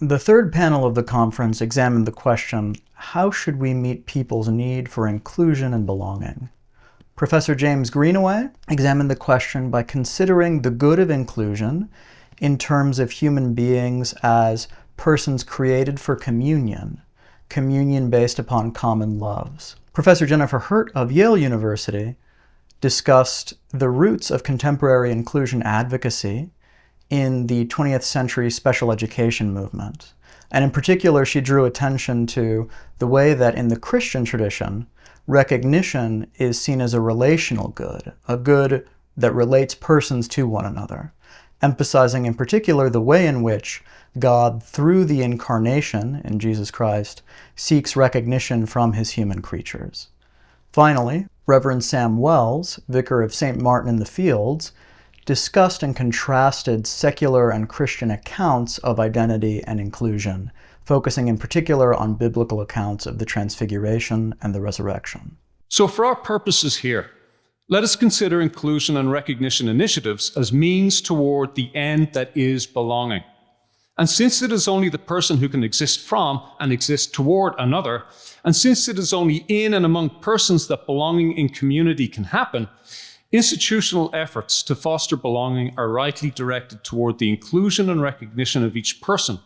The third panel of the conference examined the question, how should we meet people's need for inclusion and belonging? Professor James Greenaway examined the question by considering the good of inclusion in terms of human beings as persons created for communion, communion based upon common loves. Professor Jennifer Herdt of Yale University discussed the roots of contemporary inclusion advocacy in the 20th century special education movement. And in particular, she drew attention to the way that in the Christian tradition, recognition is seen as a relational good, a good that relates persons to one another, emphasizing in particular the way in which God, through the incarnation in Jesus Christ, seeks recognition from his human creatures. Finally, Reverend Sam Wells, Vicar of St. Martin in the Fields, discussed and contrasted secular and Christian accounts of identity and inclusion, focusing in particular on biblical accounts of the Transfiguration and the Resurrection. So for our purposes here, let us consider inclusion and recognition initiatives as means toward the end that is belonging. And since it is only the person who can exist from and exist toward another, and since it is only in and among persons that belonging in community can happen, institutional efforts to foster belonging are rightly directed toward the inclusion and recognition of each person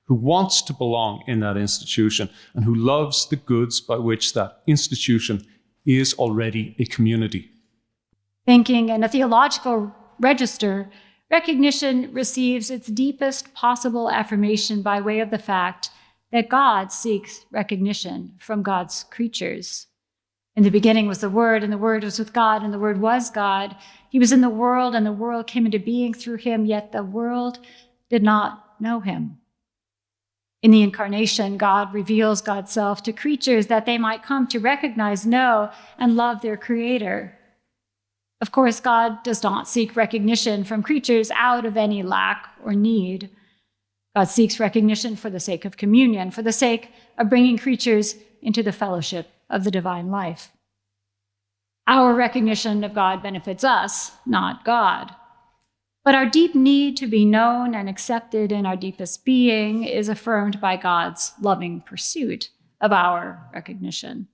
who wants to belong in that institution and who loves the goods by which that institution is already a community. Thinking in a theological register, recognition receives its deepest possible affirmation by way of the fact that God seeks recognition from God's creatures. In the beginning was the Word, and the Word was with God, and the Word was God. He was in the world, and the world came into being through him, yet the world did not know him. In the incarnation, God reveals God's self to creatures that they might come to recognize, know, and love their Creator. Of course, God does not seek recognition from creatures out of any lack or need. God seeks recognition for the sake of communion, for the sake of bringing creatures into the fellowship of the divine life. Our recognition of God benefits us, not God. But our deep need to be known and accepted in our deepest being is affirmed by God's loving pursuit of our recognition.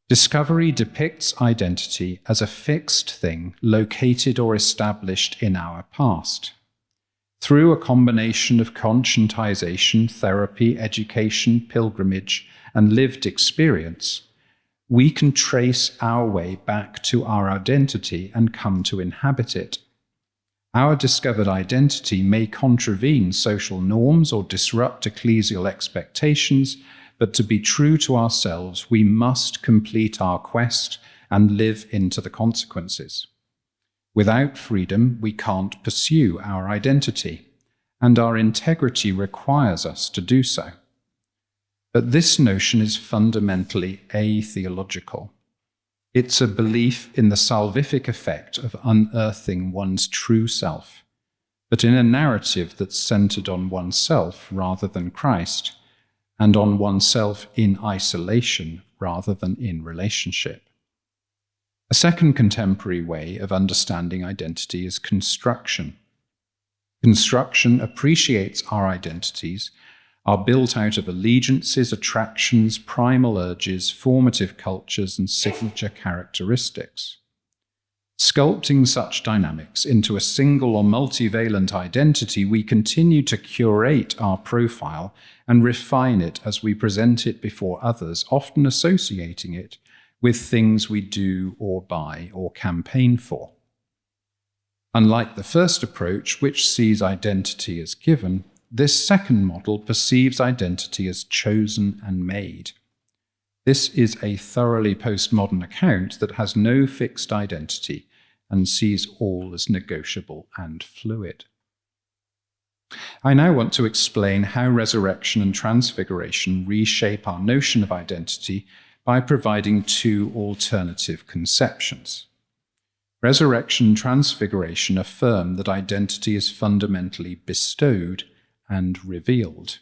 Discovery depicts identity as a fixed thing located or established in our past. Through a combination of conscientization, therapy, education, pilgrimage, and lived experience, we can trace our way back to our identity and come to inhabit it. Our discovered identity may contravene social norms or disrupt ecclesial expectations, but to be true to ourselves, we must complete our quest and live into the consequences. Without freedom, we can't pursue our identity, and our integrity requires us to do so. But this notion is fundamentally atheological. It's a belief in the salvific effect of unearthing one's true self, but in a narrative that's centered on oneself rather than Christ, and on oneself in isolation rather than in relationship. A second contemporary way of understanding identity is construction. Construction appreciates our identities are built out of allegiances, attractions, primal urges, formative cultures, and signature characteristics. Sculpting such dynamics into a single or multivalent identity, we continue to curate our profile and refine it as we present it before others, often associating it with things we do or buy or campaign for. Unlike the first approach, which sees identity as given, this second model perceives identity as chosen and made. This is a thoroughly postmodern account that has no fixed identity and sees all as negotiable and fluid. I now want to explain how resurrection and transfiguration reshape our notion of identity by providing two alternative conceptions. Resurrection and transfiguration affirm that identity is fundamentally bestowed and revealed.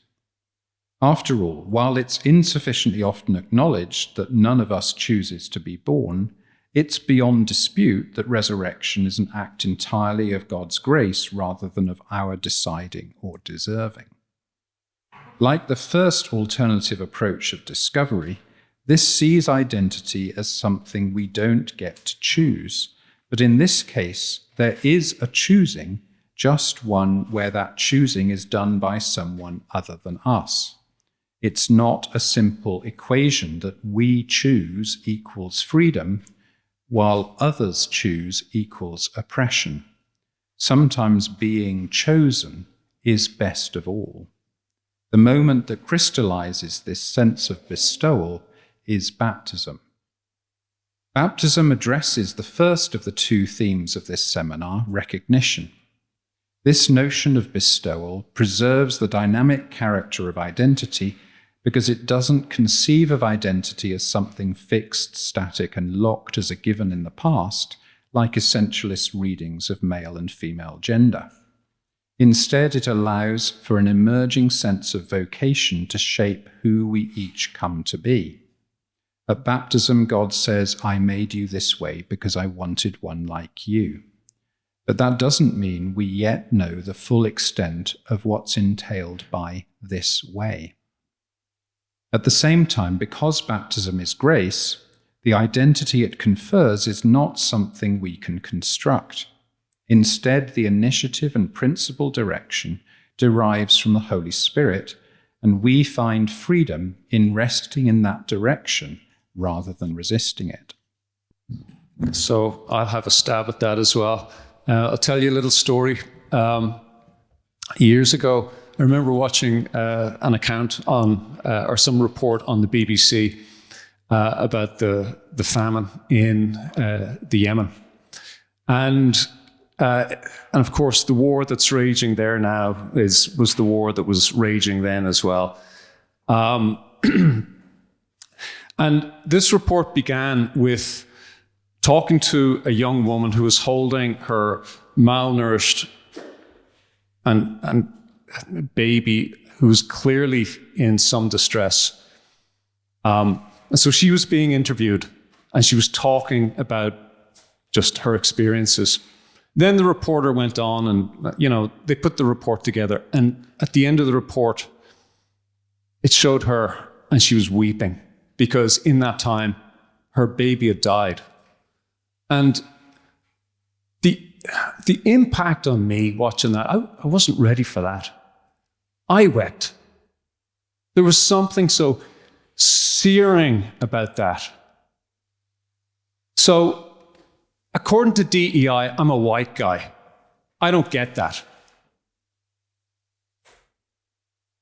After all, while it's insufficiently often acknowledged that none of us chooses to be born, it's beyond dispute that resurrection is an act entirely of God's grace rather than of our deciding or deserving. Like the first alternative approach of discovery, this sees identity as something we don't get to choose. But in this case, there is a choosing, just one where that choosing is done by someone other than us. It's not a simple equation that we choose equals freedom, while others choose equals oppression. Sometimes being chosen is best of all. The moment that crystallizes this sense of bestowal is baptism. Baptism addresses the first of the two themes of this seminar, recognition. This notion of bestowal preserves the dynamic character of identity because it doesn't conceive of identity as something fixed, static, and locked as a given in the past, like essentialist readings of male and female gender. Instead, it allows for an emerging sense of vocation to shape who we each come to be. At baptism, God says, "I made you this way because I wanted one like you." But that doesn't mean we yet know the full extent of what's entailed by this way. At the same time, because baptism is grace, the identity it confers is not something we can construct. Instead, the initiative and principal direction derives from the Holy Spirit, and we find freedom in resting in that direction rather than resisting it. So I'll have a stab at that as well. I'll tell you a little story. Years ago, I remember watching an account on, or some report on the BBC about the famine in the Yemen. And of course, the war that's raging there now was the war that was raging then as well. And this report began with talking to a young woman who was holding her malnourished and baby who was clearly in some distress. And so she was being interviewed, and she was talking about just her experiences. Then the reporter went on and, they put the report together. And at the end of the report, it showed her, and she was weeping because in that time, her baby had died. And the impact on me watching that, I wasn't ready for that. I wept. There was something so searing about that. So, according to DEI, I'm a white guy. I don't get that.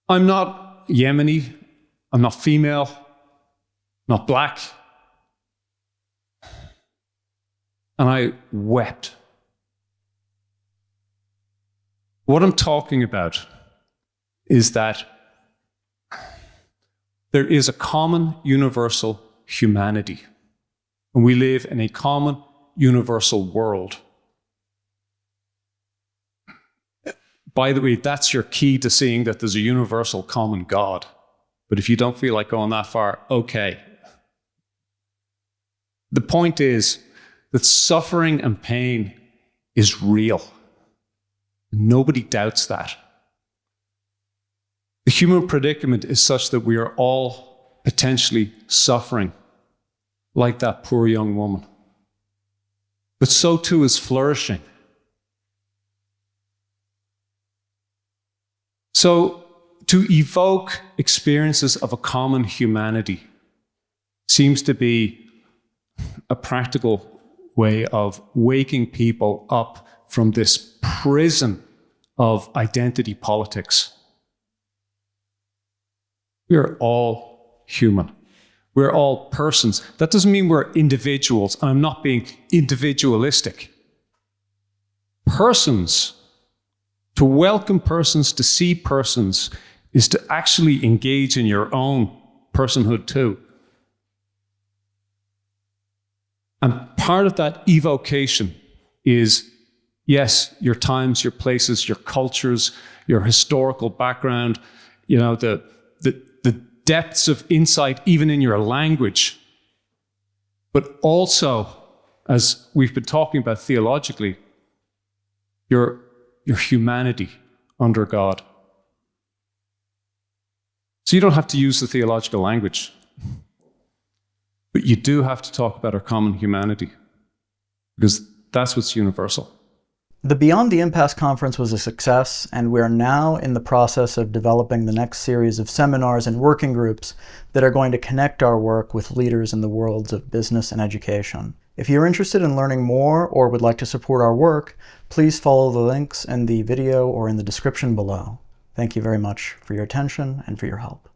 I'm not Yemeni. I'm not female. Not black. And I wept. What I'm talking about is that there is a common universal humanity, and we live in a common universal world. By the way, that's your key to seeing that there's a universal common God. But if you don't feel like going that far, okay. The point is that suffering and pain is real. Nobody doubts that. The human predicament is such that we are all potentially suffering, like that poor young woman. But so too is flourishing. So, to evoke experiences of a common humanity seems to be a practical way of waking people up from this prison of identity politics. We're all human. We're all persons. That doesn't mean we're individuals. I'm not being individualistic. Persons, to welcome persons, to see persons, is to actually engage in your own personhood too. And part of that evocation is, yes, your times, your places, your cultures, your historical background, the depths of insight even in your language. But also, as we've been talking about theologically, your humanity under God. So you don't have to use the theological language, but you do have to talk about our common humanity, because that's what's universal. The Beyond the Impasse conference was a success, and we're now in the process of developing the next series of seminars and working groups that are going to connect our work with leaders in the worlds of business and education. If you're interested in learning more or would like to support our work, please follow the links in the video or in the description below. Thank you very much for your attention and for your help.